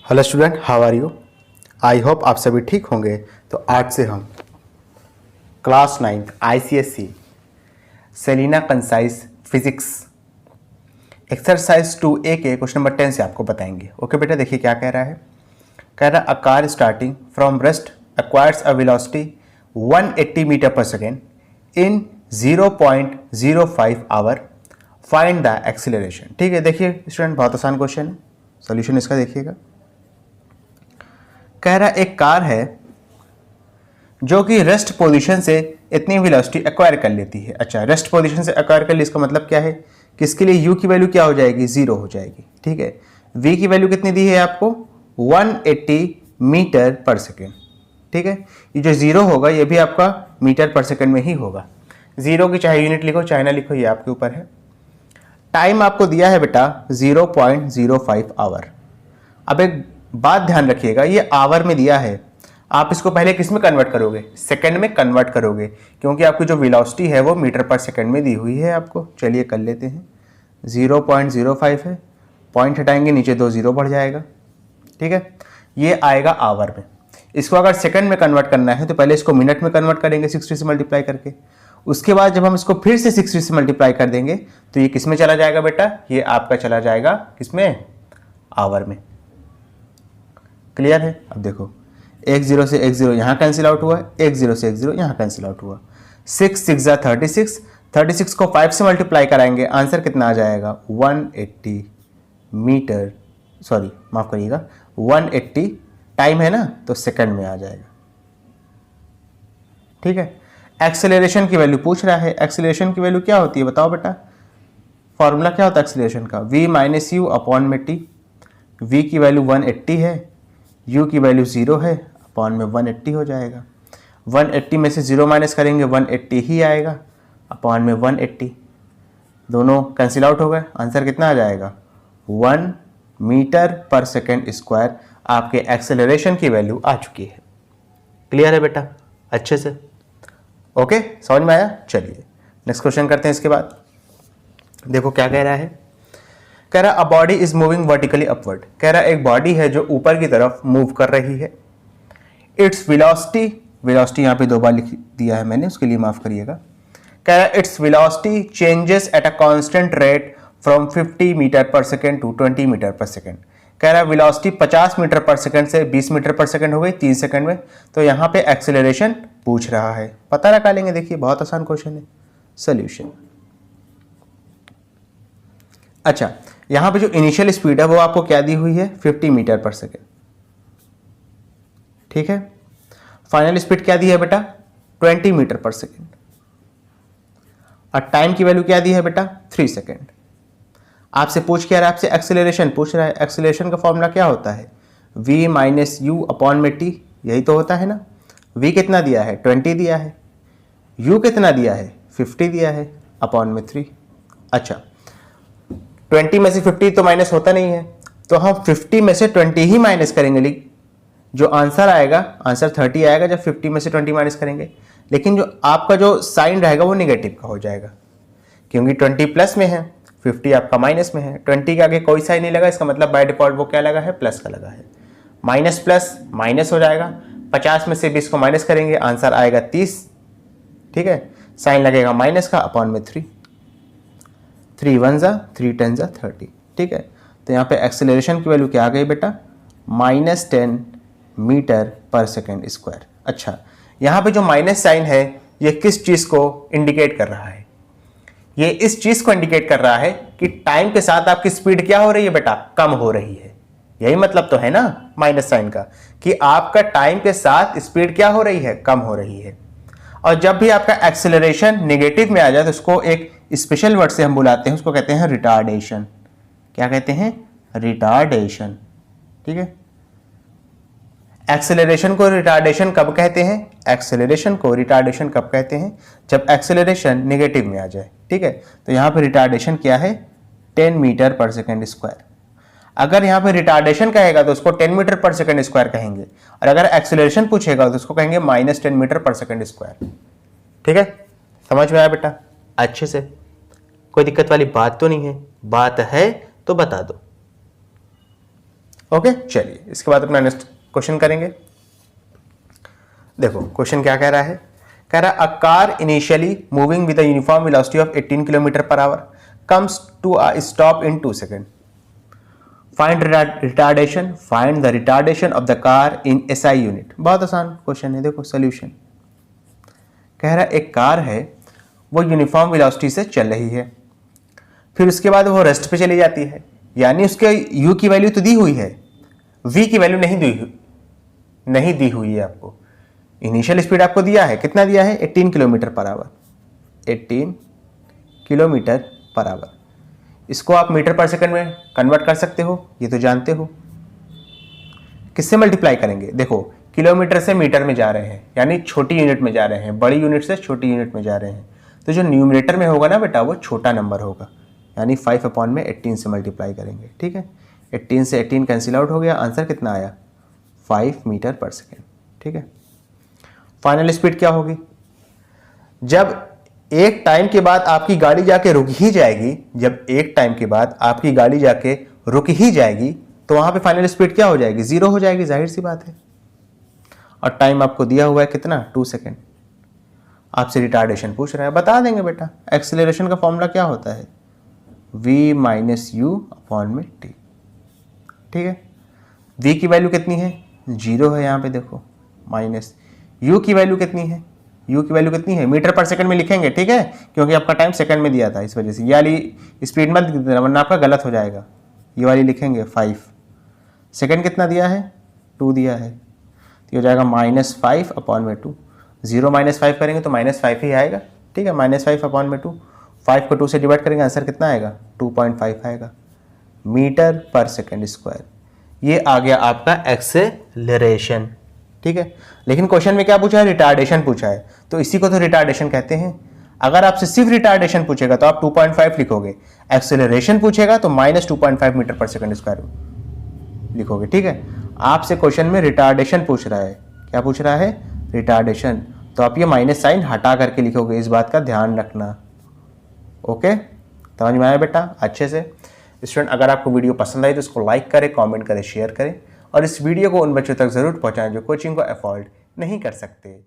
Hello student, how are you? I hope आप सभी ठीक होंगे। तो आज से हम class 9 ICSE Selina concise physics exercise 2A के क्वेश्चन नंबर 10 से आपको बताएंगे। ओके बेटा, देखिए क्या कह रहा है। कह रहा a car starting from rest acquires a velocity 180 metre per second in 0.05 hour, find the acceleration. ठीक है, देखिए स्टूडेंट, बहुत आसान क्वेश्चन है। सोल्यूशन इसका देखिएगा। कह रहा एक कार है जो कि रेस्ट पोजीशन से इतनी वेलोसिटी एक्वायर कर लेती है। अच्छा, रेस्ट पोजीशन से एक्वायर कर ली, इसका मतलब क्या है कि इसके लिए u की वैल्यू क्या हो जाएगी, 0 हो जाएगी। ठीक है, v की वैल्यू कितनी दी है आपको, 180 मीटर पर सेकेंड। ठीक है, ये जो 0 होगा ये भी आपका मीटर पर सेकेंड में ही होगा। 0 की चाहे यूनिट लिखो चाहे ना लिखो, ये आपके ऊपर है। टाइम आपको दिया है बेटा 0.05 आवर। अब एक बात ध्यान रखिएगा, ये आवर में दिया है, आप इसको पहले किस में कन्वर्ट करोगे, सेकंड में कन्वर्ट करोगे, क्योंकि आपकी जो वेलोसिटी है वो मीटर पर सेकंड में दी हुई है आपको। चलिए कर लेते हैं। 0.05 है, पॉइंट हटाएंगे नीचे 2 0 बढ़ जाएगा। ठीक है, ये आएगा आवर में। इसको अगर सेकंड में कन्वर्ट करना है तो पहले इसको मिनट में कन्वर्ट करेंगे 60 से मल्टीप्लाई करके। उसके बाद जब हम इसको फिर से 60 से मल्टीप्लाई कर देंगे तो ये किस में चला जाएगा बेटा, ये आपका चला जाएगा किसमें, आवर में। क्लियर है? अब देखो, एक 0 से एक 0 यहाँ कैंसिल आउट हुआ, एक 0 से एक 0 यहाँ कैंसिल आउट हुआ। 6 6 36, 36 को 5 से मल्टीप्लाई कराएंगे, आंसर कितना आ जाएगा, 180 मीटर, सॉरी माफ करिएगा 180, टाइम है ना तो सेकंड में आ जाएगा। ठीक है, एक्सेलरेशन की वैल्यू पूछ रहा है। एक्सेलरेशन की वैल्यू क्या होती है बताओ बेटा, फॉर्मूला क्या होता है एक्सेलरेशन का, v माइनस यू अपॉन में टी। v की वैल्यू 180 है, u की वैल्यू 0 है, अपॉन में 180 हो जाएगा। 180 में से 0 माइनस करेंगे 180 ही आएगा, अपॉन में 180, दोनों कैंसिल आउट हो गए, आंसर कितना आ जाएगा, 1 मीटर पर सेकेंड स्क्वायर। आपके एक्सेलरेशन की वैल्यू आ चुकी है। क्लियर है बेटा, अच्छे से? ओके, समझ में आया? चलिए नेक्स्ट क्वेश्चन करते हैं। इसके बाद देखो क्या कह रहा है। कह रहा a body is moving vertically upward. कह रहा एक बॉडी है जो ऊपर की तरफ मूव कर रही है। इट्स वेलोसिटी, वेलोसिटी यहाँ पे 2 बार लिख दिया है मैंने, उसके लिए माफ करिएगा। कह रहा it's velocity changes at a constant rate from 50 metre per second to 20 metre per second. कह रहा वेलोसिटी 50 मीटर पर सेकेंड से 20 मीटर पर सेकेंड हो गई 3 सेकेंड में। तो यहाँ पे एक्सेलरेशन पूछ रहा है, पता लगा लेंगे। देखिए बहुत आसान क्वेश्चन है। सोल्यूशन, अच्छा यहां पे जो इनिशियल स्पीड है वो आपको क्या दी हुई है, 50 मीटर पर सेकेंड। ठीक है, फाइनल स्पीड क्या दी है बेटा, 20 मीटर पर सेकेंड। और टाइम की वैल्यू क्या दी है बेटा, 3 सेकेंड। आपसे पूछ क्या रहा है, आपसे एक्सेलरेशन पूछ रहा है। एक्सेलरेशन का फॉर्मूला क्या होता है, v माइनस यू अपॉन में टी, यही तो होता है ना। v कितना दिया है, 20 दिया है, u कितना दिया है, 50 दिया है, अपॉन में 3। अच्छा, 20 में से 50 तो माइनस होता नहीं है, तो हम 50 में से 20 ही माइनस करेंगे। लेकिन जो आंसर आएगा, आंसर 30 आएगा जब 50 में से 20 माइनस करेंगे। लेकिन जो आपका जो साइन रहेगा वो निगेटिव का हो जाएगा, क्योंकि 20 प्लस में है, 50 आपका माइनस में है। 20 के आगे कोई साइन नहीं लगा, इसका मतलब बाय डिफॉल्ट वो क्या लगा है, प्लस का लगा है। माइनस प्लस माइनस हो जाएगा। 50 में से 20 को माइनस करेंगे, आंसर आएगा 30। ठीक है, साइन लगेगा माइनस का, अपॉन में 3। 3 1 जा 3 10 जा 30। ठीक है, तो यहाँ पे एक्सेलरेशन की वैल्यू क्या आ गई बेटा, -10 मीटर पर सेकेंड स्क्वायर। अच्छा, यहाँ पे जो माइनस साइन है ये किस चीज़ को इंडिकेट कर रहा है, ये इस चीज़ को इंडिकेट कर रहा है कि टाइम के साथ आपकी स्पीड क्या हो रही है बेटा, कम हो रही है। यही मतलब तो है ना माइनस साइन का, कि आपका टाइम के साथ स्पीड क्या हो रही है, कम हो रही है। और जब भी आपका एक्सेलरेशन नेगेटिव में आ जाए तो उसको एक स्पेशल वर्ड से हम बुलाते हैं, उसको कहते हैं रिटार्डेशन। क्या कहते हैं, रिटार्डेशन। ठीक है, एक्सेलरेशन को रिटार्डेशन कब कहते हैं, एक्सेलरेशन को रिटार्डेशन कब कहते हैं, जब एक्सेलरेशन नेगेटिव में आ जाए। ठीक है, तो यहाँ पे रिटार्डेशन क्या है, 10 मीटर पर सेकेंड स्क्वायर। अगर यहाँ पे रिटार्डेशन कहेगा तो उसको 10 मीटर पर सेकेंड स्क्वायर कहेंगे, और अगर एक्सेलरेशन पूछेगा तो उसको कहेंगे -10 मीटर पर सेकेंड स्क्वायर। ठीक है, समझ में आया बेटा अच्छे से? कोई दिक्कत वाली बात तो नहीं है? बात है तो बता दो। ओके, चलिए इसके बाद अपना नेक्स्ट क्वेश्चन करेंगे। देखो क्वेश्चन क्या कह रहा है, कह रहा है a car initially moving with a uniform velocity of 18 kilometre per hour comes to a stop in 2 second. Find retardation, find the retardation of the car in SI unit. बहुत आसान क्वेश्चन है। देखो सोल्यूशन कह रहा है एक car है, वो यूनिफॉर्म वेलोसिटी से चल रही है, फिर उसके बाद वो रेस्ट पे चली जाती है, यानी उसके u की वैल्यू तो दी हुई है, v की वैल्यू नहीं दी हुई है आपको। इनिशियल स्पीड आपको दिया है, कितना दिया है 18 kilometre per our, 18 kilometre per our. इसको आप मीटर पर सेकंड में कन्वर्ट कर सकते हो, ये तो जानते हो। किससे मल्टीप्लाई करेंगे, देखो किलोमीटर से मीटर में जा रहे हैं, यानी छोटी यूनिट में जा रहे हैं, बड़ी यूनिट से छोटी यूनिट में जा रहे हैं, तो जो न्यूमरेटर में होगा ना बेटा वो छोटा नंबर होगा, यानी 5/18 से मल्टीप्लाई करेंगे। ठीक है, 18 से 18 कैंसिल आउट हो गया, आंसर कितना आया 5 मीटर पर सेकेंड। ठीक है, फाइनल स्पीड क्या होगी, जब एक टाइम के बाद आपकी गाड़ी जाके रुक ही जाएगी, जब एक टाइम के बाद आपकी गाड़ी जाके रुक ही जाएगी तो वहां पे फाइनल स्पीड क्या हो जाएगी, 0 हो जाएगी, जाहिर सी बात है। और टाइम आपको दिया हुआ है कितना 2 सेकेंड। आपसे रिटार्डेशन पूछ रहा है, बता देंगे बेटा। एक्सेलरेशन का फॉर्मूला क्या होता है, v माइनस यू अपॉन में t। ठीक है, v की वैल्यू कितनी है 0 है, यहाँ पे देखो, माइनस u की वैल्यू कितनी है, u की वैल्यू कितनी है मीटर पर सेकंड में लिखेंगे। ठीक है, क्योंकि आपका टाइम सेकंड में दिया था, इस वजह से ये वाली स्पीड मत देना वरना आपका गलत हो जाएगा। ये वाली लिखेंगे 5, सेकंड कितना दिया है 2 दिया है, तो हो जाएगा -5/2। 0 -5 करेंगे तो -5 ही आएगा। ठीक है, -5/2, 5 को 2 से डिवाइड करेंगे, आंसर कितना आएगा 2.5 आएगा मीटर पर सेकेंड स्क्वायर। ये आ गया आपका एक्सेलरेशन। ठीक है, लेकिन क्वेश्चन में क्या पूछा है, रिटार्डेशन पूछा है, तो इसी को तो रिटार्डेशन कहते हैं। अगर आपसे सिर्फ रिटार्डेशन पूछेगा तो आप 2.5 लिखोगे, एक्सेलरेशन पूछेगा तो -2.5 मीटर पर सेकेंड स्क्वायर लिखोगे। ठीक है, आपसे क्वेश्चन में रिटार्डेशन पूछ रहा है, क्या पूछ रहा है रिटार्डेशन, तो आप ये माइनस साइन हटा करके लिखोगे, इस बात का ध्यान रखना। ओके, समझ में आया बेटा अच्छे से। स्टूडेंट अगर आपको वीडियो पसंद आई तो इसको लाइक करें, कमेंट करें, शेयर करें और इस वीडियो को उन बच्चों तक ज़रूर पहुंचाएं जो कोचिंग को अफोर्ड नहीं कर सकते।